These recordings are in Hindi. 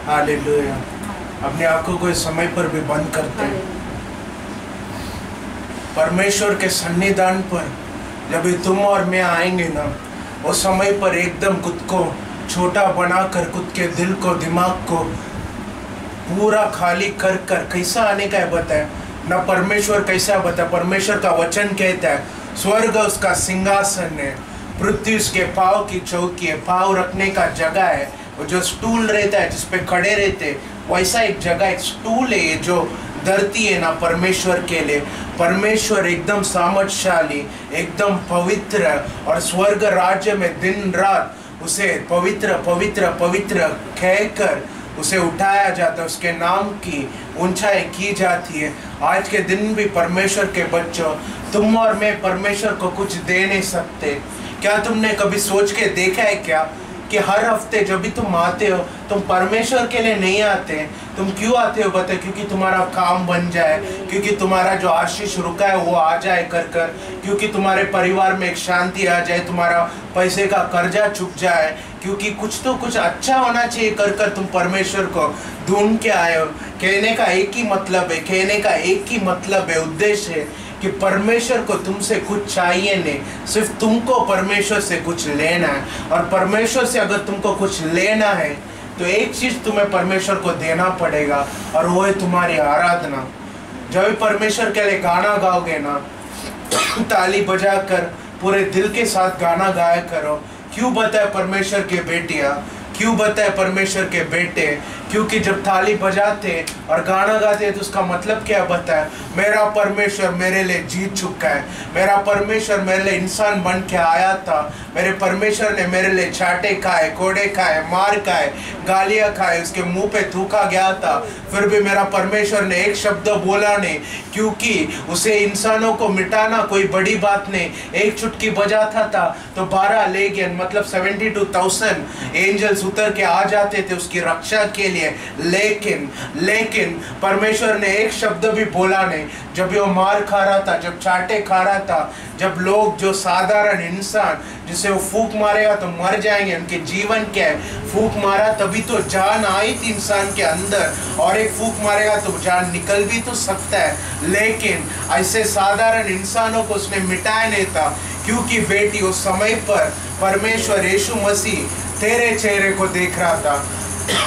हालेलुया। अपने आंखों को इस समय पर भी बंद करते हैं। परमेश्वर के सन्निधान पर जब भी तुम और मैं आएंगे ना, उस समय पर एकदम खुद को छोटा बनाकर, खुद के दिल को, दिमाग को पूरा खाली कर कर कैसा आने का है बताए ना। परमेश्वर कैसा बताए, परमेश्वर का वचन कहता है स्वर्ग उसका सिंहासन है, पृथ्वी उसके पाँव की चौकी है। पाँव रखने का जगह है, वो जो स्टूल रहता है जिसपे खड़े रहते, वैसा एक जगह, एक स्टूल है ये जो धरती है ना परमेश्वर के लिए। परमेश्वर एकदम सामर्थशाली, एकदम पवित्र, और स्वर्ग राज्य में दिन रात उसे पवित्र पवित्र पवित्र कहकर उसे उठाया जाता है, उसके नाम की ऊंचाई की जाती है। आज के दिन भी परमेश्वर के बच्चों, तुम और मैं परमेश्वर को कुछ दे नहीं सकते। क्या तुमने कभी सोच के देखा है क्या कि हर हफ्ते जब भी तुम आते हो, तुम परमेश्वर के लिए नहीं आते। तुम क्यों आते हो बताए? क्योंकि तुम्हारा काम बन जाए, क्योंकि तुम्हारा जो आशीष रुका है वो आ जाए कर कर, क्योंकि तुम्हारे परिवार में एक शांति आ जाए, तुम्हारा पैसे का कर्जा चुक जाए, क्योंकि कुछ तो कुछ अच्छा होना चाहिए कर कर तुम परमेश्वर को ढूंढ के आए हो। कहने का एक ही मतलब है, कहने का एक ही मतलब है, उद्देश्य है कि परमेश्वर को तुमसे कुछ चाहिए नहीं, सिर्फ तुमको परमेश्वर से कुछ लेना है। और परमेश्वर से अगर तुमको कुछ लेना है तो एक चीज तुम्हें परमेश्वर को देना पड़ेगा, और वो है तुम्हारी आराधना। जब भी परमेश्वर के लिए गाना गाओगे ना, ताली बजाकर पूरे दिल के साथ गाना गाया करो। क्यों बताए परमेश्वर के बेटियां, क्यों बताए परमेश्वर के बेटे? क्योंकि जब ताली बजाते और गाना गाते तो उसका मतलब क्या बताए? मेरा परमेश्वर मेरे लिए जीत चुका है, मेरा परमेश्वर मेरे लिए इंसान बन के आया था, मेरे परमेश्वर ने मेरे लिए चाटे खाए, कोड़े खाए, मार खाए, गालियाँ खाए, उसके मुंह पे थूका गया था, फिर भी मेरा परमेश्वर ने एक शब्द बोला नहीं, क्योंकि उसे इंसानों को मिटाना कोई बड़ी बात नहीं। एक चुटकी बजाता था तो 12 लेगियन मतलब 72,000 एंजल्स उतर के आ जाते थे उसकी रक्षा के लिए। लेकिन परमेश्वर ने एक शब्द भी बोला नहीं। जब वो मार खा रहा था, जब चाटे खा रहा था, जब लोग, जो साधारण इंसान जिसे वो फूंक मारेगा तो मर जाएंगे, उनके जीवन क्या है? फूंक मारा तभी तो जान आई थी इंसान के अंदर, और एक फूंक मारेगा तो जान निकल भी तो सकता है। लेकिन ऐसे साधारण इंसानों को उसने मिटाया नहीं था, क्योंकि बेटी उस समय पर परमेश्वर यीशु मसीह तेरे चेहरे को देख रहा था।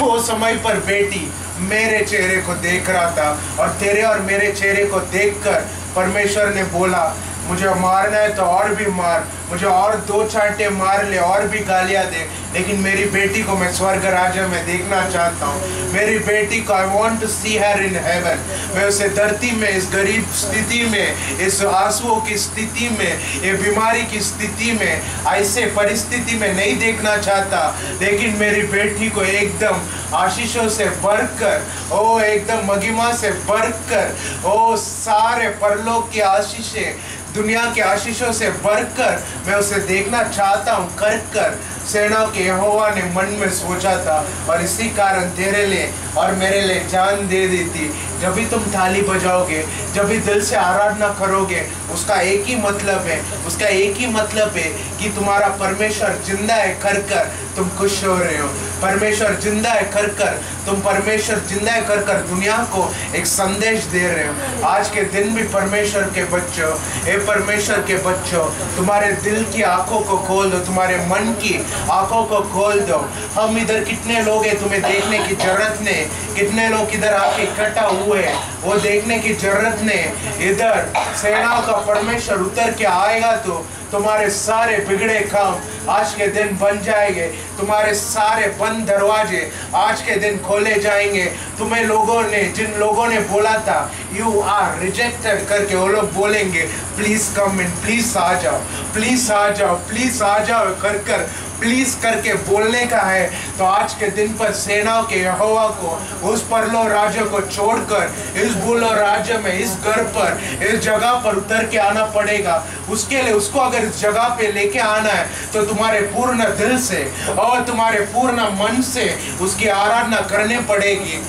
वो समय पर बेटी मेरे चेहरे को देख रहा था, और तेरे और मेरे चेहरे को देखकर परमेश्वर ने बोला मुझे मारना है तो और भी मार, मुझे और 2 चांटे मार ले, और भी गालियाँ दे, लेकिन मेरी बेटी को मैं स्वर्ग राज्य में देखना चाहता हूँ। मेरी बेटी को I want to see her in heaven. मैं उसे धरती में, इस गरीब स्थिति में, इस आंसुओं की स्थिति में, ये बीमारी की स्थिति में, ऐसे परिस्थिति में नहीं देखना चाहता, लेकिन मेरी बेटी को एकदम आशीषों से भरकर, ओ एकदम महिमा से भरकर, ओ सारे परलोक की आशीषें, दुनिया के आशीषों से भरकर मैं उसे देखना चाहता हूँ कर कर सेनाओं के यहोवा ने मन में सोचा था, और इसी कारण तेरे लिए और मेरे लिए जान दे दी थी। जब भी तुम ताली बजाओगे, जब भी दिल से आराधना करोगे, उसका एक ही मतलब है, उसका एक ही मतलब है कि तुम्हारा परमेश्वर जिंदा है कर कर तुम खुश हो रहे हो। परमेश्वर जिंदा है कर कर तुम, परमेश्वर जिंदा है कर कर दुनिया को एक संदेश दे रहे हो। आज के दिन भी परमेश्वर के बच्चों, ए परमेश्वर के बच्चों, तुम्हारे दिल की आंखों को खोल दो, तुम्हारे मन की आंखों को खोल दो। हम इधर कितने लोग हैं तुम्हें देखने की जरूरत नहीं, कितने लोग इधर आके इकट्ठा हुए हैं वो देखने की जरूरत नहीं। इधर सेनाओं का परमेश्वर उतर के आएगा तो तुम्हारे सारे बिगड़े काम आज के दिन बन जाएंगे, तुम्हारे सारे बंद दरवाजे आज के दिन खोले जाएंगे। तुम्हें लोगों ने, जिन लोगों ने बोला था यू आर रिजेक्टेड करके, वो लोग बोलेंगे प्लीज कम इन, प्लीज आ जाओ, प्लीज आ जाओ, प्लीज आ जाओ कर कर प्लीज करके बोलने का है। तो आज के दिन पर सेनाओं के यहोवा को उस परलो राज्य को छोड़कर इस बुलो राज्य में, इस घर पर, इस जगह पर उतर के आना पड़ेगा। उसके लिए उसको अगर इस जगह पे लेके आना है तो तुम्हारे पूर्ण दिल से और तुम्हारे पूर्ण मन से उसकी आराधना करनी पड़ेगी।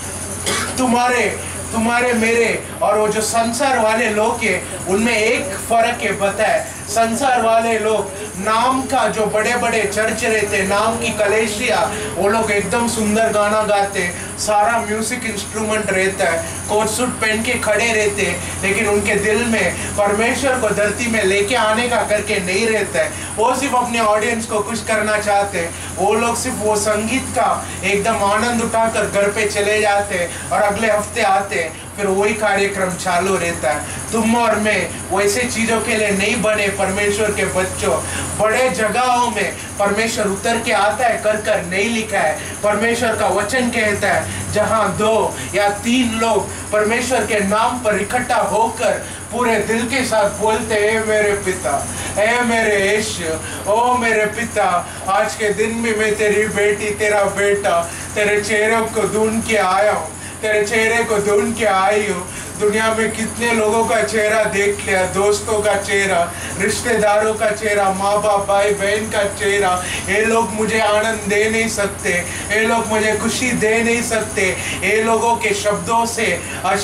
तुम्हारे मेरे और वो जो संसार वाले लोग हैं उनमें एक फर्क है, पता है? संसार वाले लोग नाम का जो बड़े बड़े चर्च रहते, नाम की कलेशिया, वो लोग एकदम सुंदर गाना गाते, सारा म्यूजिक इंस्ट्रूमेंट रहता है, कोट सूट पहन के खड़े रहते, लेकिन उनके दिल में परमेश्वर को धरती में लेके आने का करके नहीं रहता है। वो सिर्फ अपने ऑडियंस को खुश करना चाहते हैं। वो लोग सिर्फ वो संगीत का एकदम आनंद उठाकर घर पे चले जाते हैं और अगले हफ्ते आते हैं, फिर वही कार्यक्रम चालू रहता है। तुम और मैं वैसे चीजों के लिए नहीं बने परमेश्वर के बच्चों। बड़े जगहों में परमेश्वर उतर के आता है, कर कर नहीं लिखा है। परमेश्वर का वचन कहता है जहां 2 या 3 लोग परमेश्वर के नाम पर इकट्ठा होकर पूरे दिल के साथ बोलते हैं, मेरे पिता, ए मेरे यीशु, ओ मेरे पिता, आज के दिन में मैं तेरी बेटी, तेरा बेटा, तेरे चेहरे को ढूंढ के आया हूँ, तेरे चेहरे को ढूंढ के आई हूँ। दुनिया में कितने लोगों का चेहरा देख लिया, दोस्तों का चेहरा, रिश्तेदारों का चेहरा, माँ बाप भाई बहन का चेहरा। ये लोग मुझे आनंद दे नहीं सकते, ये लोग मुझे खुशी दे नहीं सकते। ये लोगों के शब्दों से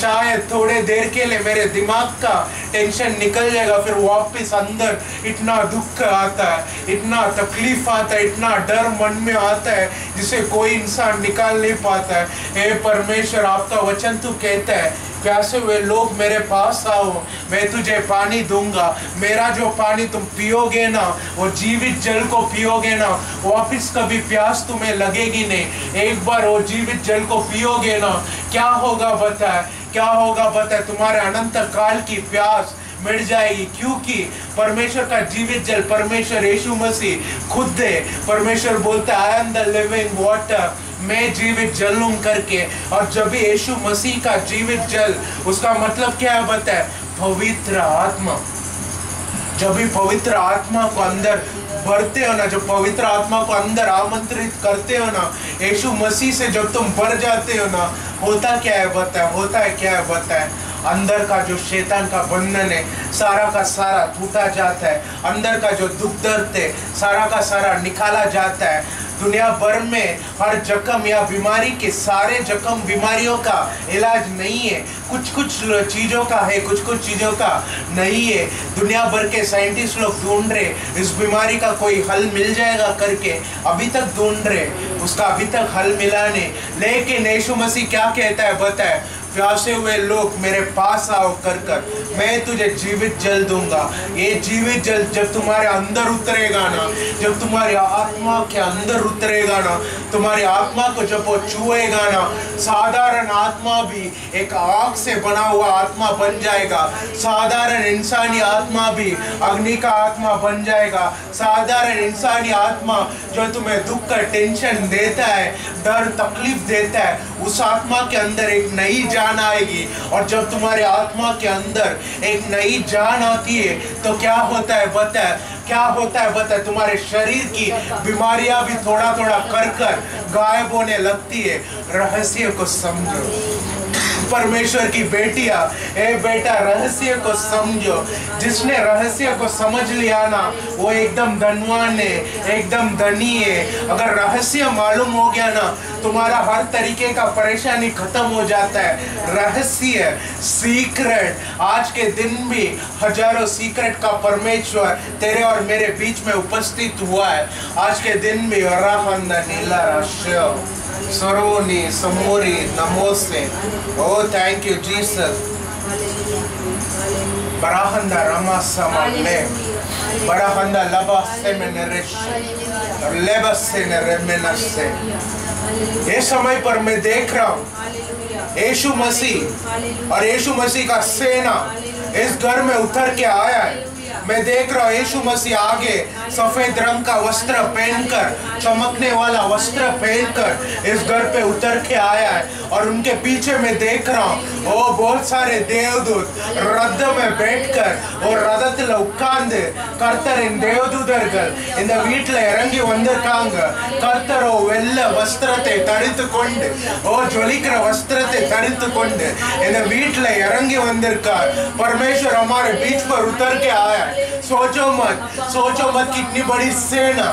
शायद थोड़े देर के लिए मेरे दिमाग का टेंशन निकल जाएगा, फिर वापस अंदर इतना दुख आता है, इतना तकलीफ आता है, इतना डर मन में आता है जिसे कोई इंसान निकाल नहीं पाता है। हे परमेश्वर, आपका वचन तो कहता है प्यासे हुए लोग मेरे पास आओ, मैं तुझे पानी दूंगा। मेरा जो पानी तुम पियोगे ना, वो जीवित जल को पियोगे ना, वापिस कभी प्यास तुम्हें लगेगी नहीं। एक बार वो जीवित जल को पियोगे ना, क्या होगा बता है, क्या होगा बता है, तुम्हारे अनंत काल की प्यास मिट जाएगी। क्योंकि परमेश्वर का जीवित जल परमेश्वर यीशु मसीह खुद है। परमेश्वर बोलता है I am the living water, मैं जीवित जल हूं करके। और जब भी यीशु मसीह का जीवित जल, उसका मतलब क्या है बताए, पवित्र आत्मा। जब भी पवित्र आत्मा को अंदर भरते हो ना, जब पवित्र आत्मा को अंदर आमंत्रित करते हो ना, यीशु मसीह से जब तुम भर जाते हो ना, होता क्या है बताए, होता है क्या है बताए, अंदर का जो शैतान का बंधन है सारा का सारा टूटा जाता है। अंदर का जो दुख दर्द है सारा का सारा निकाला जाता है। दुनिया भर में हर जख्म या बीमारी के सारे जख्म बीमारियों का इलाज नहीं है, कुछ कुछ चीज़ों का है, कुछ कुछ चीज़ों का नहीं है। दुनिया भर के साइंटिस्ट लोग ढूंढ रहे इस बीमारी का कोई हल मिल जाएगा करके, अभी तक ढूंढ रहे, उसका अभी तक हल मिला नहीं। लेकिन यीशु मसीह क्या कहता है बताए, प्यासे हुए लोग मेरे पास आओ कर कर मैं तुझे जीवित जल दूंगा। ये जीवित जल जब तुम्हारे अंदर उतरेगा ना, जब तुम्हारी आत्मा के अंदर उतरेगा ना, तुम्हारी आत्मा को जब वो छुएगा ना, साधारण आत्मा भी एक आग से बना हुआ आत्मा बन जाएगा। साधारण इंसानी आत्मा भी अग्नि का आत्मा बन जाएगा। साधारण इंसानी आत्मा जो तुम्हें दुख का टेंशन देता है, डर तकलीफ देता है, उस आत्मा के अंदर एक नई जान आएगी। और जब तुम्हारे आत्मा के अंदर एक नई जान आती है तो क्या होता है बता, क्या होता है बता, तुम्हारे शरीर की बीमारियां भी थोड़ा थोड़ा कर कर गायब होने लगती है। रहस्य को समझो परमेश्वर की बेटिया, ए बेटा रहस्य को समझो। जिसने रहस्य को समझ लिया ना वो एकदम धनवान है, एकदम धनी है। अगर रहस्य मालूम हो गया ना तुम्हारा हर तरीके का परेशानी खत्म हो जाता है। रहस्य सीक्रेट, आज के दिन भी हजारों सीक्रेट का परमेश्वर तेरे और मेरे बीच में उपस्थित हुआ है। आज के दिन भी सरोनी समोरी नमोसे, ओ थैंक यू जीसस। बराहंदा रमा समाले, बराहंदा लबा से में रिश और लेबस से न रेमेनस से। ये समय पर मैं देख रहा हूँ यीशु मसीह और यीशु मसीह का सेना इस घर में उतर के आया है। मैं देख रहा हूँ यीशु मसीह आगे सफेद रंग का वस्त्र पहनकर, चमकने वाला वस्त्र पहनकर इस घर पे उतर के आया है। और उनके पीछे मैं देख रहा हूँ वो बहुत सारे देवदूत रथ में बैठकर और रथத்தில் உட்கார்ந்து கர்த்தரின் தேவதூதர்கள் இந்த வீட்டில் இறங்கி வந்திருக்காங்க. கர்த்தரோ வெள்ளை வஸ்திரத்தை தரித்து கொண்டு, ஓ ஜொலிக்கிற वस्त्रத்தை தரித்து கொண்டு இந்த வீட்டில் இறங்கி வந்திருக்கார்। परमेश्वर हमारे बीच पर उतर के आया। सोचो मत कितनी बड़ी सेना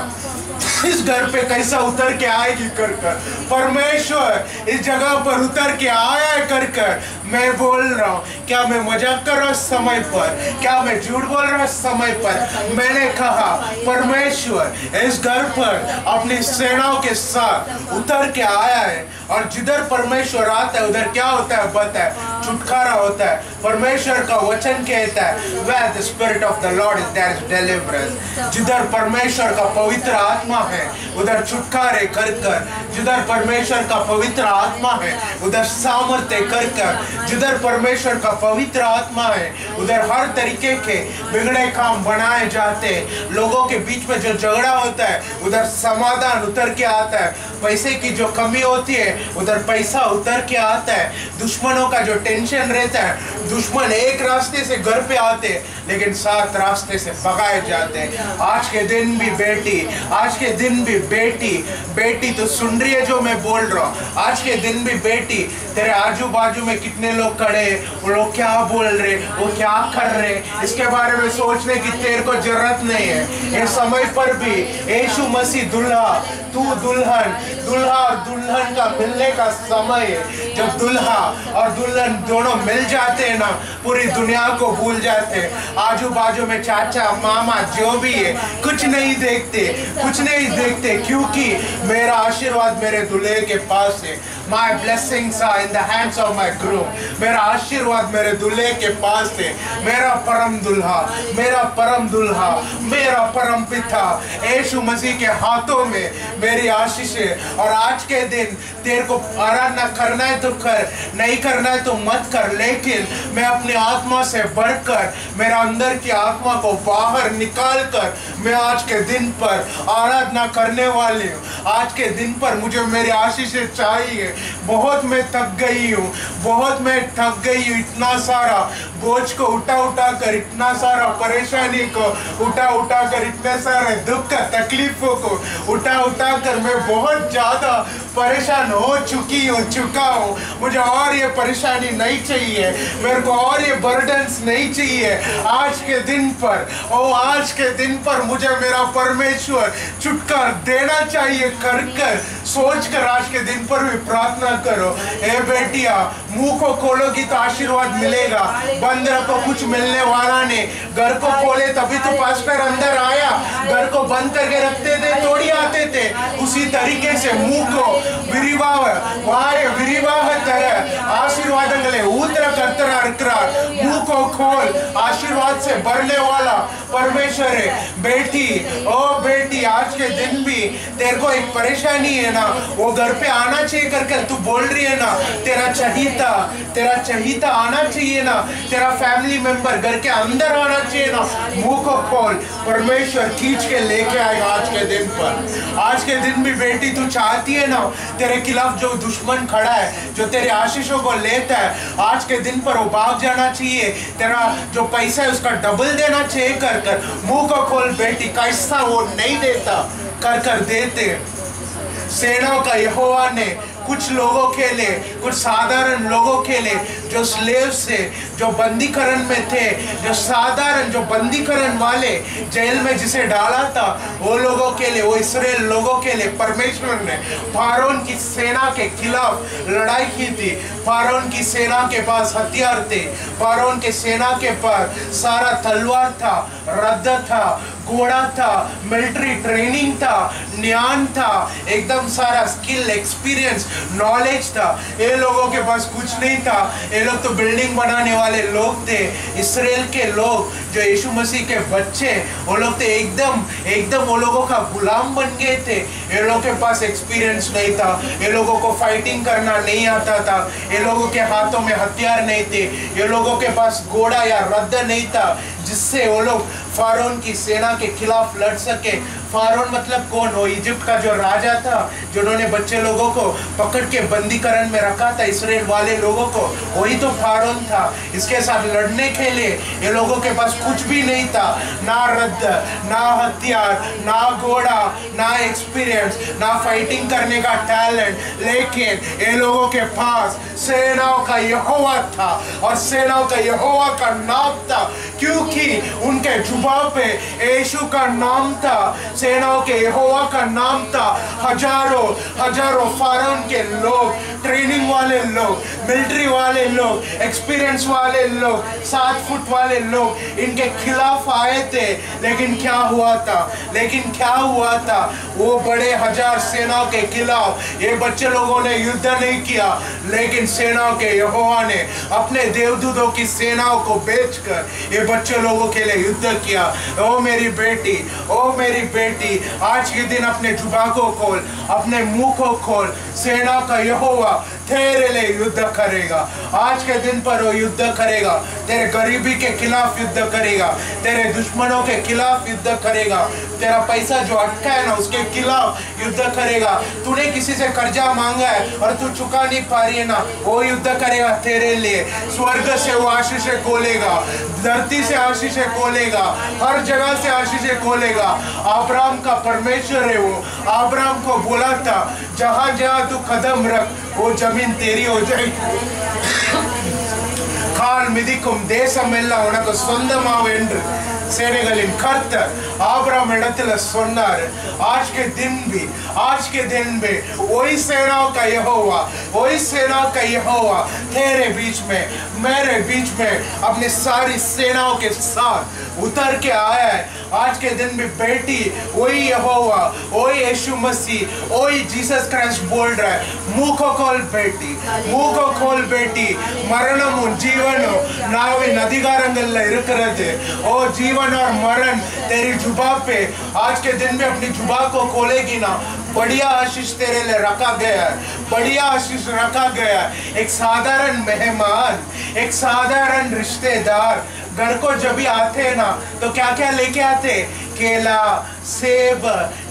इस घर पे कैसा उतर के आएगी कर कर। परमेश्वर इस जगह पर उतर के आया है कर कर। मैं बोल रहा हूँ, क्या मैं मजाक कर रहा हूँ समय पर? क्या मैं झूठ बोल रहा हूँ समय पर? मैंने कहा परमेश्वर इस घर पर अपनी सेनाओं के साथ उतर के आया है, और जिधर परमेश्वर आता है उधर क्या होता है पता है? छुटकारा होता है। परमेश्वर का वचन कहता है where the spirit of the Lord is there is deliverance। जिधर परमेश्वर का पवित्र आत्मा है उधर छुटकारे कर कर। जिधर परमेश्वर का पवित्र आत्मा है उधर सामर्थ्य कर कर। जिधर परमेश्वर का पवित्र आत्मा है उधर हर तरीके के बिगड़े काम बनाए जाते हैं। लोगों के बीच में जो झगड़ा होता है उधर समाधान उतर के आता है। पैसे की जो कमी होती है उधर पैसा उतर के आता है। दुश्मनों का जो टेंशन रहता है, दुश्मन एक रास्ते से घर पे आते लेकिन 7 रास्ते से भगाए जाते हैं। आज के दिन भी बेटी, आज के दिन भी बेटी, बेटी तो सुन रही है जो मैं बोल रहा हूँ। आज के दिन भी बेटी, तेरे आजू बाजू में कितने लोग खड़े, वो लोग क्या बोल रहे, वो क्या कर रहे, इसके बारे में सोचने की तेरे को जरूरत नहीं है। ये समय पर भी यीशु मसीह दुल्हा, तू दुल्हन, दुल्हा और दुल्हन का मिलने का समय है। जब दुल्हा और दुल्हन दोनों मिल जाते हैं ना, पूरी दुनिया को भूल जाते हैं। आजू बाजू में चाचा मामा जो भी है कुछ नहीं देखते, कुछ नहीं देखते, क्योंकि मेरा आशीर्वाद मेरे दूल्हे के पास है। My blessings are in the hands of my groom। मेरा आशीर्वाद मेरे दूल्हे के पास है। मेरा परम दुल्हा, मेरा परम दुल्हा, मेरा परम पिता यीशु मसीह के हाथों में मेरी आशीष है। और आज के दिन तेरे को आराधना करना है तो कर, नहीं करना है तो मत कर, लेकिन मैं अपनी आत्मा से बढ़कर, मेरा अंदर की आत्मा को बाहर निकाल कर मैं आज के दिन पर आराधना करने वाली हूँ। आज के दिन पर मुझे मेरी आशीष चाहिए। बहुत मैं थक गई हूँ, बहुत मैं थक गई हूँ। इतना सारा बोझ को उठा उठा कर, इतना सारा परेशानी को उठा उठा कर, इतने सारे दुख का तकलीफों को उठा उठा कर मैं बहुत ज्यादा परेशान हो चुका हूँ। मुझे और ये परेशानी नहीं चाहिए, मेरे को और ये बर्डन्स नहीं चाहिए। आज के दिन पर, ओ आज के दिन पर मुझे मेरा परमेश्वर छुटकारा देना चाहिए। कर कर सोच कर आज के दिन पर भी प्रार्थना करो। ए बेटिया, मुंह को खोलोगी तो आशीर्वाद मिलेगा। बंद रखो, कुछ मिलने वाला नहीं। घर को खोले तभी तो पास्टर अंदर आया। घर को बंद करके रखते थे, थोड़ी आते थे। उसी तरीके से मुंह को विरिवाह तरह आशीर्वादंगले ऊतर कर्तर अरकरार, मुंह को खोल, आशीर्वाद से भरने वाला परमेश्वर है। बेटी, ओ बेटी, आज के दिन भी तेरे को एक परेशानी है ना, वो घर पे आना चाहिए करके तू बोल रही है ना, तेरा चहीता आना चाहिए ना, तेरा फैमिली मेंबर घर के अंदर आना चाहिए ना। मुंह को खोल, परमेश्वर खींच के लेके आएगा आज के दिन पर। आज के दिन भी बेटी तू चाहती है ना, तेरे खिलाफ जो दुश्मन खड़ा है, जो तेरे आशीषों को लेता है, आज के दिन पर वो भाग जाना चाहिए। तेरा जो पैसा है उसका डबल देना चाहिए कर कर। मुंह को खोल बेटी, कैसा वो नहीं देता कर कर देते। सेनाओं का यहोवा ने कुछ लोगों के लिए, कुछ साधारण लोगों के लिए जो स्लेव से, जो बंदीकरण में थे, जो साधारण, जो बंदीकरण वाले जेल में जिसे डाला था, वो लोगों के लिए, वो इस्राएल लोगों के लिए परमेश्वर ने फारोन की सेना के खिलाफ लड़ाई की थी। फारोन की सेना के पास हथियार थे, फारोन के सेना के पास सारा तलवार था, रद्द था, घोड़ा था, मिलिट्री ट्रेनिंग था, ज्ञान था, एकदम सारा स्किल, एक्सपीरियंस, नॉलेज था। ये लोगों के पास कुछ नहीं था। ये लोग तो बिल्डिंग बनाने वाले लोग थे। इस्राएल के लोग जो यीशु मसीह के बच्चे, वो लोग तो एकदम वो लोगों का गुलाम बन गए थे। ये लोगों के पास एक्सपीरियंस नहीं था, ये लोगों को फाइटिंग करना नहीं आता था, ये लोगों के हाथों में हथियार नहीं थे, ये लोगों के पास घोड़ा या रद्द नहीं था जिससे वो लोग फारोन की सेना के खिलाफ लड़ सके। फारोन मतलब कौन? हो इजिप्ट का जो राजा था, जिन्होंने बच्चे लोगों को पकड़ के बंदीकरण में रखा था, इस्राएल वाले लोगों को, वही तो फारोन था। इसके साथ लड़ने के लिए ये लोगों के पास कुछ भी नहीं था, ना रद्द, ना हथियार, ना घोड़ा, ना एक्सपीरियंस, ना फाइटिंग करने का टैलेंट, लेकिन ये लोगों के पास सेनाओं का यहोवा था। और सेनाओं का यहोवा का नाम था क्योंकि उनके जुबान पे यीशु का नाम था, सेनाओं के यहोवा का नाम था। हजारों हजारों फॉरेन के लोग, ट्रेनिंग वाले लोग, मिलिट्री वाले लोग, एक्सपीरियंस वाले लोग, 7 फुट वाले लोग इनके खिलाफ आए थे। लेकिन क्या हुआ था? वो बड़े हजार सेनाओं के खिलाफ ये बच्चे लोगों ने युद्ध नहीं किया, लेकिन सेनाओं के यहोवा ने अपने देवदूतों की सेनाओं को बेचकर ये बच्चे लोगों के लिए युद्ध किया। ओ मेरी बेटी, आज के दिन अपने जुबान को खोल, अपने मुंह को खोल। सेना का यहोवा तेरे लिए युद्ध करेगा। आज के दिन पर वो युद्ध करेगा, तेरे गरीबी के खिलाफ युद्ध करेगा, तेरे दुश्मनों के खिलाफ युद्ध करेगा, तेरा पैसा जो अटका है ना उसके खिलाफ युद्ध करेगा। तूने किसी से कर्जा मांगा है और तू चुका नहीं पा रही है ना, वो युद्ध करेगा तेरे लिए। स्वर्ग से वो आशीषें खोलेगा, धरती से आशीषें खोलेगा, हर जगह से आशीषें खोलेगा। अब्राहम का परमेश्वर है वो। अब्राहम को बोला था जहां जहां तू कदम रख वो जमीन तेरी हो जाएगी। கால் மிதிக்கும் தேசம் எல்லாம் உனக்கு சொந்தமாகும் என்று சேனைகளின் கர்த்தர் आब्राम இடத்துல சொன்னார்। आज के दिन में वही सेनाओं का यहोवा तेरे बीच में, मेरे बीच में अपनी सारी सेनाओं के साथ उतर के आया है। आज के दिन में बेटी वही यहोवा, वही यीशु मसीह, वही जीसस क्राइस्ट बोल रहा है, मुंह को खोल बेटी, मरणமும் जीवனும் நாவின் அதிகாரங்கள்ல இருக்கிறது। ओ जीवन और मरण तेरी जुबान पे आज के दिन में अपनी जुबान को खोलेगी ना, बढ़िया आशीष तेरे लिए रखा गया है, बढ़िया आशीष रखा गया है। एक साधारण मेहमान, एक साधारण रिश्तेदार घर को जब भी आते हैं ना तो क्या क्या लेके आते? केला, सेब,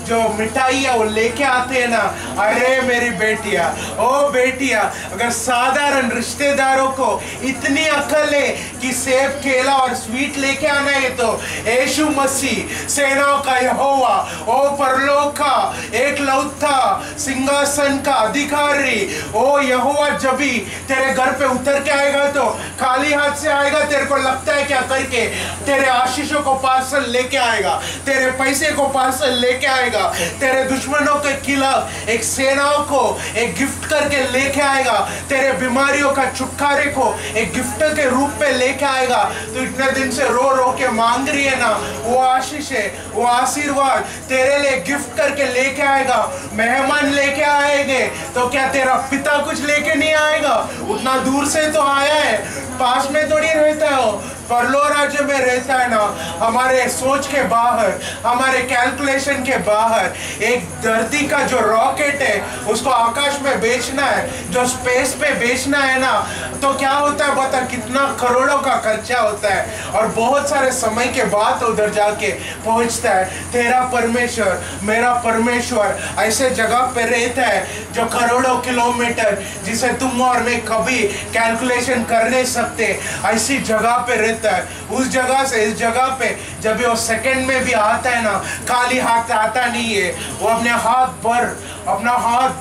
जो मिठाई है वो लेके आते हैं ना। अरे मेरी बेटिया, ओ बेटिया, अगर साधारण रिश्तेदारों को इतनी अकल है कि सेब, केला और स्वीट लेके आना है तो यीशु मसीह सेनाओं का यहोवा, ओ परलोक का एकलौता सिंहासन का अधिकारी, ओ यहोवा जब भी तेरे घर पे उतर के आएगा तो खाली हाथ से आएगा। तेरे को लगता है क्या करके तेरे आशीषों को पार्सल लेके आएगा, तेरे पैसे को पार्सल लेके आएगा, तेरे दुश्मनों के खिलाफ एक सेनाओं को एक गिफ्ट करके लेके आएगा, तेरे बीमारियों का छुटकारे को एक गिफ्ट के रूप में लेके आएगा। तो इतने दिन से रो रो के मांग रही है ना, वो आशीष है, वो आशीर्वाद तेरे लिए गिफ्ट करके लेके आएगा। मेहमान लेके आएंगे तो क्या तेरा पिता कुछ लेके नहीं आएगा? उतना दूर से तो आया है, पास में तो नहीं रहता हो, परलो राज्य में रहता है ना। हमारे सोच के बाहर, हमारे कैलकुलेशन के बाहर एक धरती का जो रॉकेट है उसको आकाश में बेचना है, जो स्पेस पे बेचना है ना, तो क्या होता है बता, कितना करोड़ों का खर्चा होता है और बहुत सारे समय के बाद उधर जाके पहुंचता है। तेरा परमेश्वर, मेरा परमेश्वर ऐसे जगह पे रहता है जो करोड़ों किलोमीटर, जिसे तुम और मैं कभी कैलकुलेशन कर नहीं सकते, ऐसी जगह पे रहता है। उस जगह से इस जगह पे जब वो सेकंड में भी आता है ना, खाली हाथ आता नहीं है, वो अपने हाथ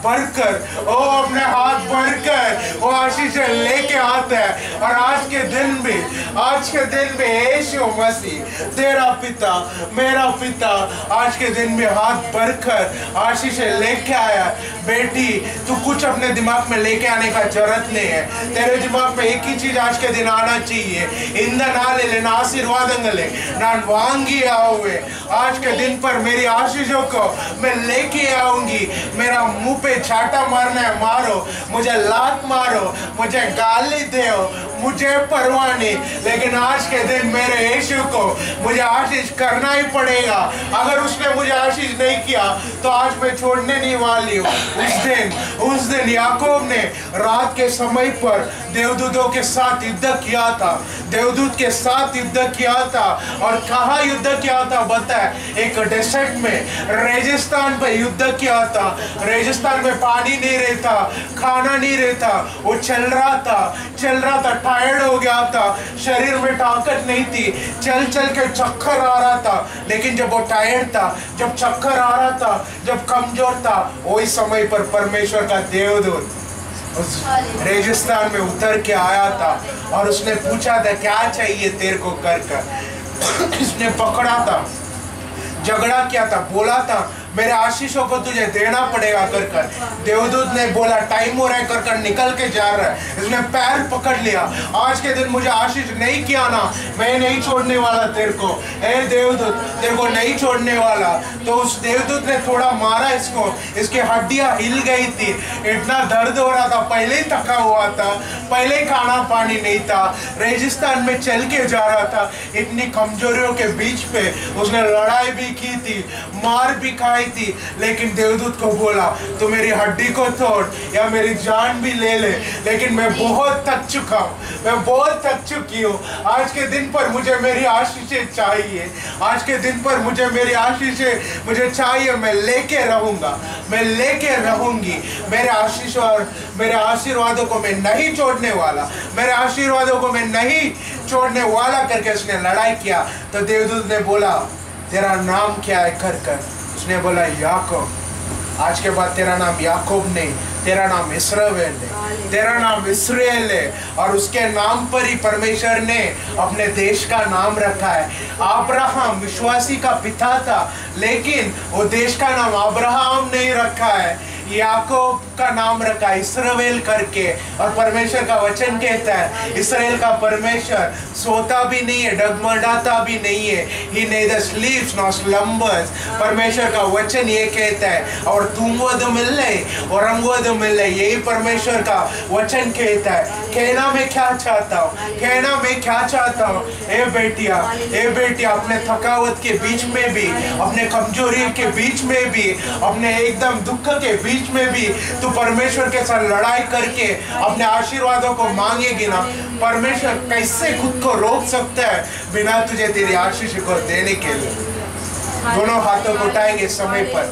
भरकर वो आशीष लेके आता है। और आज के दिन में यीशु मसीह तेरा पिता, मेरा पिता आज के दिन में हाथ भरकर आशीष लेके आया। बेटी, तू कुछ अपने दिमाग में लेके आने का जरूरत नहीं है। तेरे दिमाग में एक ही चीज आज के दिन आना चाहिए, இந்த நாளிலே நான் आशीर्वादंगले நான் वांगी आऊंगे। आज के दिन पर मेरी आशीषों को मैं लेके आऊंगी। मेरा मुंह पे छाटा मारना है, मारो मुझे, लात मारो मुझे, गाली दो मुझे, परवाह नहीं, लेकिन आज के दिन मेरे यीशु को मुझे आशीष करना ही पड़ेगा। अगर उसने मुझे आशीष नहीं किया तो आज मैं छोड़ने नहीं वाली हूँ। उस दिन याकूब ने रात के समय पर देवदूतों के साथ युद्ध किया था, देवदूत के साथ युद्ध किया था। और कहाँ युद्ध किया था बता, एक डेजर्ट में, रेगिस्तान पे युद्ध किया था। रेगिस्तान में पानी नहीं रहता, खाना नहीं रहता, वो चल रहा था, टायर्ड हो गया था, शरीर में ताकत नहीं थी, चल के चक्कर आ रहा था। लेकिन जब वो टायर्ड था, जब चक्कर आ रहा था, जब कमजोर था, वही समय पर परमेश्वर का देवदूत उस रेगिस्तान में उतर के आया था और उसने पूछा था क्या चाहिए तेरे को कर इसने पकड़ा था, झगड़ा किया था, बोला था मेरे आशीषों को तुझे देना पड़ेगा कर देवदूत ने बोला टाइम हो रहा है कर निकल के जा रहा है। इसने पैर पकड़ लिया, आज के दिन मुझे आशीष नहीं किया ना, मैं नहीं छोड़ने वाला तेरे को, ए देवदूत तेरे को नहीं छोड़ने वाला। तो उस देवदूत ने थोड़ा मारा इसको, इसकी हड्डियां हिल गई थी, इतना दर्द हो रहा था, पहले ही थका हुआ था, पहले ही खाना पानी नहीं था, रेगिस्तान में चल के जा रहा था, इतनी कमजोरियों के बीच पे उसने लड़ाई भी की थी, मार भी खाई थी, लेकिन देवदूत को बोला तो मेरी हड्डी को तोड़ या मेरी जान भी ले ले, लेकिन मैं बहुत थक चुका हूँ, मैं बहुत थक चुकी हूँ। आज के दिन पर मुझे मेरी आशीषें चाहिए, आज के दिन पर मुझे मेरी आशीषें मुझे चाहिए, मैं लेके रहूंगा, मैं लेके रहूंगी, मेरे आशीष और मेरे आशीर्वादों को मैं नहीं छोड़ने वाला, मेरे आशीर्वादों को मैं नहीं छोड़ने वाला करके उसने लड़ाई किया। तो देवदूत ने बोला तेरा नाम क्या है कर उसने बोला याकूब। आज के बाद तेरा नाम याकूब नहीं, तेरा नाम इस्राएल है, तेरा नाम इस्राएल है। और उसके नाम पर ही परमेश्वर ने अपने देश का नाम रखा है। अब्राहम विश्वासी का पिता था, लेकिन वो देश का नाम अब्राहम नहीं रखा है, याकूब का नाम रखा इस्राएल करके। और परमेश्वर का वचन कहता है इस्राएल का परमेश्वर सोता भी नहीं है, डगमगाता भी नहीं है, he neither sleeps nor slumbers। परमेश्वर का वचन ये कहता है, और तूंगोद मिले और रंगोद मिले, यही परमेश्वर का वचन कहता है। कहना मैं क्या चाहता हूँ, कहना मैं क्या चाहता हूँ, ए बेटिया, ए बेटिया, अपने थकावट के बीच में भी, अपने कमजोरी के बीच में भी, अपने एकदम दुख के बीच में भी तू परमेश्वर के साथ लड़ाई करके अपने आशीर्वादों को मांगेगी ना, परमेश्वर कैसे खुद को रोक सकता है बिना तुझे तेरी आशीष को देने के लिए। दोनों हाथों को उठाएंगे समय पर,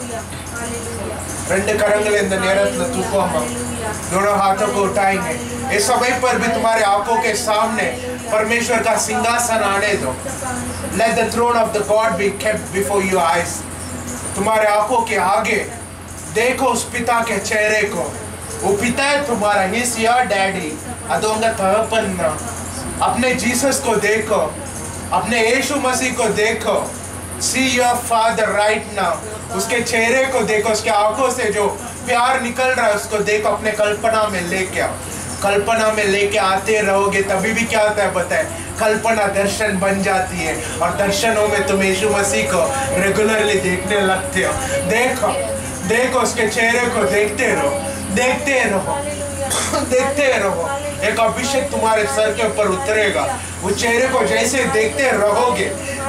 दोनों हाथों को उठाएंगे इस समय पर भी तुम्हारे आंखों के सामने परमेश्वर का सिंहासन आने दो। Let the throne of the God be kept before your eyes। तुम्हारे आंखों के आगे देखो उस पिता के चेहरे को, वो पिता है तुम्हारा, हिज योर डैडी, अदोंगा तहपन्ना। अपने जीसस को देखो, अपने यीशु मसीह को देखो, see your father right now, उसके चेहरे को देखो, उसके आंखों से जो प्यार निकल रहा है उसको देखो, अपने कल्पना में लेके आओ। कल्पना में लेके आते रहोगे तभी भी क्या होता है बताए, कल्पना दर्शन बन जाती है, और दर्शनों में तुम यीशु मसीह को रेगुलरली देखने लगते हो। देखो देखो उसके चेहरे को देखते रहो, देखते रहो, देखते रहो। एक अभिषेक तुम्हारे सर के ऊपर उतरेगा, वो चेहरे को जैसे देखते रहोगे,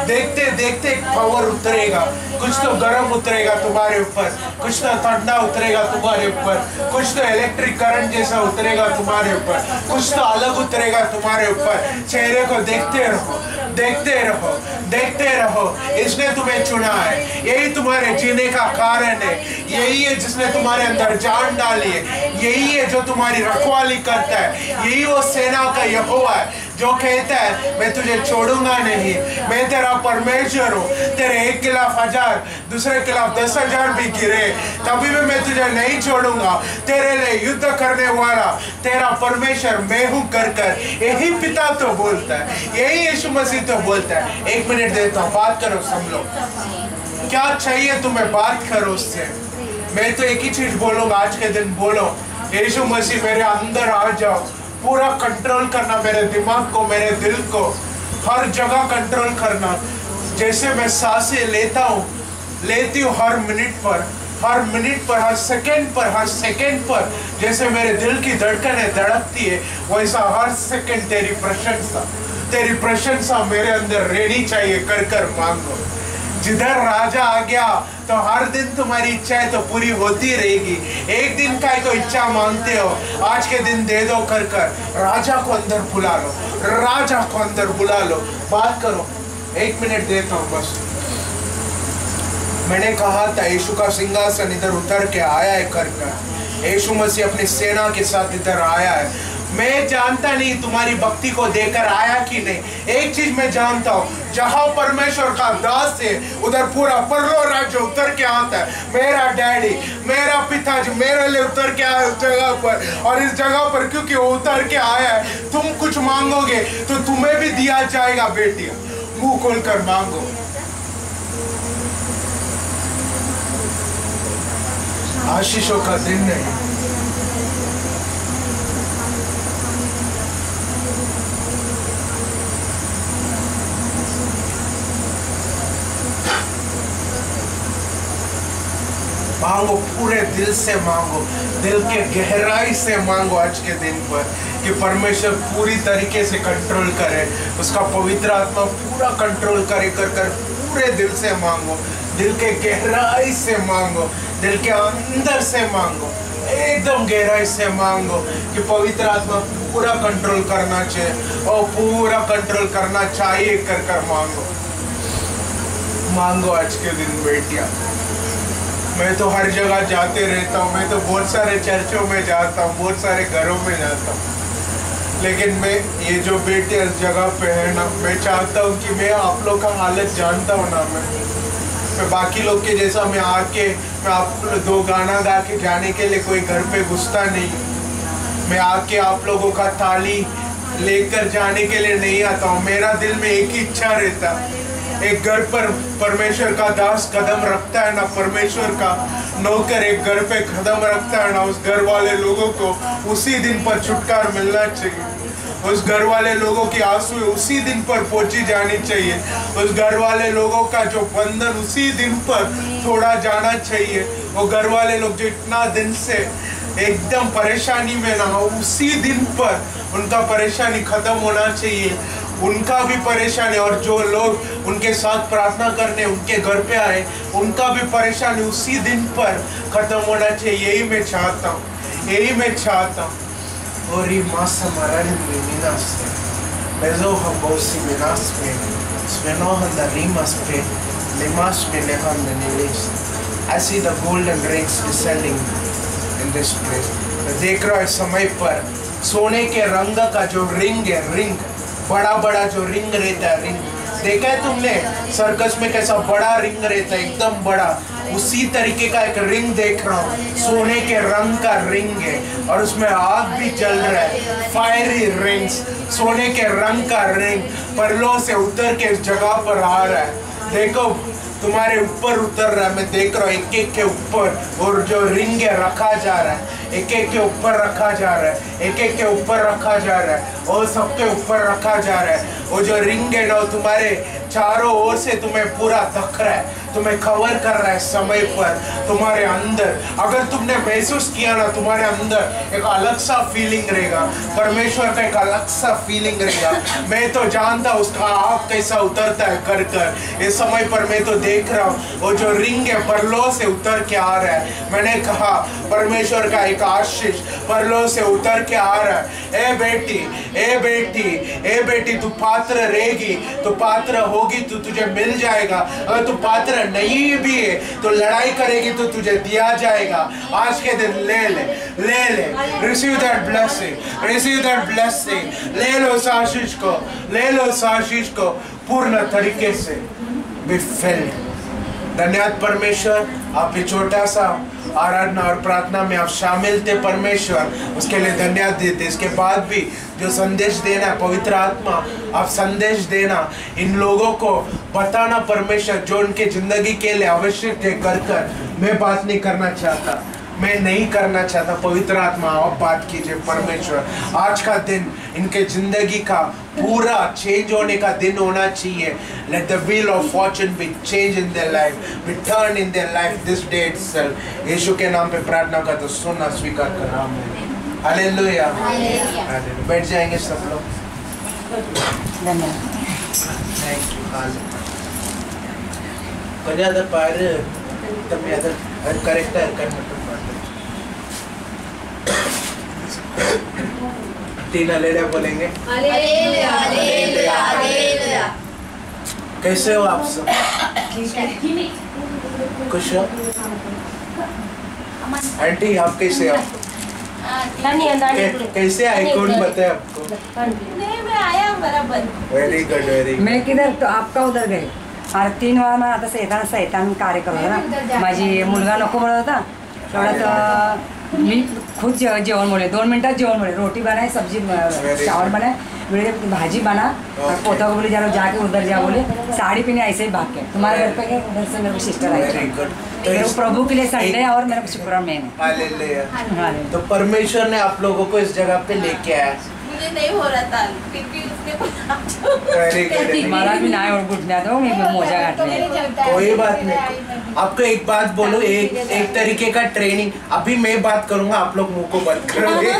देखते देखते पावर उतरेगा, कुछ तो गर्म उतरेगा तुम्हारे ऊपर, कुछ तो ठंडा उतरेगा तुम्हारे ऊपर, कुछ तो इलेक्ट्रिक करंट जैसा उतरेगा तुम्हारे ऊपर, कुछ तो अलग उतरेगा तुम्हारे ऊपर। चेहरे को देखते रहो, देखते रहो, देखते रहो। इसने तुम्हें चुना है, यही तुम्हारे जीने का कारण है, यही है जिसने तुम्हारे अंदर जान डाली है, यही है जो तुम्हारी रखवाली करता है, यही वो सेना का यहोवा है जो कहता है मैं तुझे छोड़ूंगा नहीं, मैं तेरा परमेश्वर हूँ। तेरे एक खिलाफ 1000, दूसरे खिलाफ 10,000 भी गिरे तभी भी मैं तुझे नहीं छोड़ूंगा। तेरे लिए युद्ध करने वाला तेरा परमेश्वर मैं हूँ कर यही पिता तो बोलता है, यही यीशु मसीह तो बोलता है। 1 मिनट देता हूँ, बात करो सब लोग, क्या चाहिए तुम्हें बात करो उससे। मैं तो एक ही चीज बोलूंगा आज के दिन, बोलो यीशु मसीह मेरे अंदर आ जाओ, पूरा कंट्रोल करना मेरे दिमाग को, मेरे दिल को, हर जगह कंट्रोल करना। जैसे मैं सांसें लेती हूँ हर मिनट पर, हर सेकंड पर जैसे मेरे दिल की धड़कनें धड़कती है, वैसा हर सेकंड तेरी प्रशंसा मेरे अंदर रहनी चाहिए कर मांगो। जिधर राजा आ गया तो हर दिन तुम्हारी इच्छाएं तो पूरी होती रहेगी। एक दिन का कोई इच्छा मांगते हो, आज के दिन दे दो कर राजा को अंदर बुला लो, राजा को अंदर बुला लो, बात करो। 1 मिनट देता हूँ बस। मैंने कहा था यीशु का सिंहासन इधर उतर के आया है कर यीशु मसीह अपनी सेना के साथ इधर आया है। मैं जानता नहीं तुम्हारी भक्ति को देकर आया कि नहीं। एक चीज मैं जानता हूँ, जहां परमेश्वर का दास है उधर पूरा परलोक राज्य उतर के आता है। मेरा डैडी, मेरा पिताजी मेरे लिए उतर के आया उस जगह पर, और इस जगह पर क्योंकि वो उतर के आया है, तुम कुछ मांगोगे तो तुम्हें भी दिया जाएगा। बेटियां, मुंह खोलकर मांगो। आशीषों का दिन नहीं, मांगो, पूरे दिल से मांगो, दिल के गहराई से मांगो आज के दिन पर कि परमेश्वर पूरी तरीके से कंट्रोल करे, उसका पवित्र आत्मा पूरा कंट्रोल करे। कर पूरे दिल से मांगो, दिल के गहराई से मांगो, दिल के अंदर से मांगो, एकदम गहराई से मांगो कि पवित्र आत्मा पूरा कंट्रोल करना चाहिए और पूरा कंट्रोल करना चाहिए। कर मांगो, मांगो आज के दिन बेटियां। मैं तो हर जगह जाते रहता हूँ, मैं तो बहुत सारे चर्चों में जाता हूँ, बहुत सारे घरों में जाता हूँ, लेकिन मैं ये जो बेटे इस जगह पे है ना, मैं चाहता हूँ कि मैं आप लोग का हालत जानता हूँ ना, मैं बाकी लोग के जैसा मैं आके मैं आप दो गाना गा के जाने के लिए कोई घर पे घुसता नहीं। मैं आके आप लोगों का ताली लेकर जाने के लिए नहीं आता हूँ। मेरा दिल में एक ही इच्छा रहता, एक घर पर परमेश्वर का दास कदम रखता है ना, परमेश्वर का नौकर एक घर पे कदम रखता है ना, उस घर वाले लोगों को उसी दिन पर छुटकारा मिलना चाहिए। उस घर वाले लोगों की आंसू उसी दिन पर पहुंची जानी चाहिए। उस घर वाले लोगों का जो बंधन उसी दिन पर तोड़ा जाना चाहिए। वो घर वाले लोग जो इतना दिन से एकदम परेशानी में ना हो, उसी दिन पर उनका परेशानी खत्म होना चाहिए, उनका भी परेशानी, और जो लोग उनके साथ प्रार्थना करने उनके घर पे आए उनका भी परेशानी उसी दिन पर खत्म होना चाहिए। यही मैं चाहता हूँ, यही मैं चाहता हूँ। और ये मासा मरन मिनास बेजो हम बोसी मिनास में स्वेनो हम द रीमास पे लिमास में नेहन the नीलिस। I see the golden rings descending in this place. मैं देख रहा हूँ इस समय पर सोने के रंग का जो रिंग है, रिंग बड़ा बड़ा जो रिंग रहता है, रिंग देखा है तुमने सर्कस में कैसा बड़ा रिंग रहता है, एकदम बड़ा, उसी तरीके का एक रिंग देख रहा हूँ। सोने के रंग का रिंग है और उसमें आग भी जल रहा है, फायरी रिंग्स, सोने के रंग का रिंग परलों से उतर के इस जगह पर आ रहा है। देखो तुम्हारे ऊपर उतर रहा है, मैं देख रहा हूँ एक एक के ऊपर, और जो रिंग है रखा जा रहा है, एक एक के ऊपर रखा जा रहा है, एक एक के ऊपर रखा जा रहा है, और सबके ऊपर रखा जा रहा है। वो जो रिंग है ना तुम्हारे चारों ओर से तुम्हें पूरा ढक रहा है, तुम्हें कवर कर रहा है समय पर। तुम्हारे अंदर अगर तुमने महसूस किया ना, तुम्हारे अंदर एक अलग सा फीलिंग रहेगा, परमेश्वर का एक अलग सा फीलिंग रहेगा। मैं तो जानता हूँ उसका आग कैसा उतरता है कर कर। इस समय पर मैं तो देख रहा हूँ वो जो रिंग है परलों से उतर के आ रहा है। मैंने कहा परमेश्वर का एक आशीष परलों से उतर के आ रहा है। ए बेटी, ए बेटी, ए बेटी, तू पात्र रहेगी, तू पात्र होगी तो तुझे मिल जाएगा। अगर तू पात्र नहीं भी है तो लड़ाई करेगी तो तुझे दिया जाएगा। आज के दिन ले ले, ले ले, receive that blessing, receive that blessing. ले लो इस आशीष को, ले लो इस आशीष को पूर्ण तरीके से। Be filled. धन्यवाद परमेश्वर, आप ये छोटा सा आराधना और प्रार्थना में आप शामिल थे परमेश्वर, उसके लिए धन्यवाद देते। इसके बाद भी जो संदेश देना है पवित्र आत्मा, आप संदेश देना, इन लोगों को बताना परमेश्वर जो उनके जिंदगी के लिए आवश्यक है कर कर। मैं बात नहीं करना चाहता, मैं नहीं करना चाहता, पवित्र आत्मा आप बात कीजिए परमेश्वर। आज का दिन इनके जिंदगी का पूरा चेंज होने का दिन होना चाहिए। Let the wheel of fortune be changed in their life, be turned in their life this day itself। यीशु के नाम पे प्रार्थना का तो सुनना स्वीकार कर रहा हूँ। हालेलुया। बैठ जाएंगे सब लोग। Thank you. कन्या पार तब याद करेक्ट है करना। तीन हालेलुया बोलेंगे। Hallelujah, hallelujah, hallelujah. कैसे हो आप सब? खुश हो? आंटी आप कैसे हो? कैसे आई कौन बताया आपको? नहीं मैं आया बराबर. Very good very good. मैं किधर तो आपका उधर गए अरे 3 वेळा मला आता येताना सैतान कार्य करत होता ना माझी मुलगा नको बोलत होता तेवढ्यात मी खुद जेवण बोले 2 मिनटात जेवण बोले रोटी बनाए सब्जी चावल बनाए मेरे भाजी बना और पोता को बोले जा जाके उधर जा बोले साड़ी पहने ऐसे ही भाग के तुम्हारे घर पे गए उधर से मेरे को सिस्टर आई वेरी गुड. मेरे को प्रभु के लिए संडे है और मेरे को शुक्रवार में हालेलुया. है तो परमेश्वर ने आप लोगों को इस जगह पे लेके आया. मुझे नहीं हो रहा था क्योंकि उसने बोला वेरी गुड. मला भी नाही घुटण्यात हो मी मोजा घातले कोई बात नहीं. आपको एक बात बोलो एक तरीके का ट्रेनिंग. अभी मैं बात करूंगा आप लोग मुंह को बंद करोगे.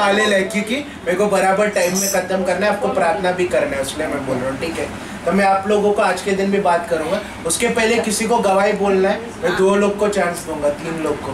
हालेलुया. क्योंकि मेरे को बराबर टाइम में खत्म करना है आपको प्रार्थना भी करना है इसलिए मैं बोल रहा हूँ. ठीक है तो मैं आप लोगों को आज के दिन भी बात करूंगा. उसके पहले किसी को गवाही बोलना है मैं 2 लोग को चांस दूंगा 3 लोग को.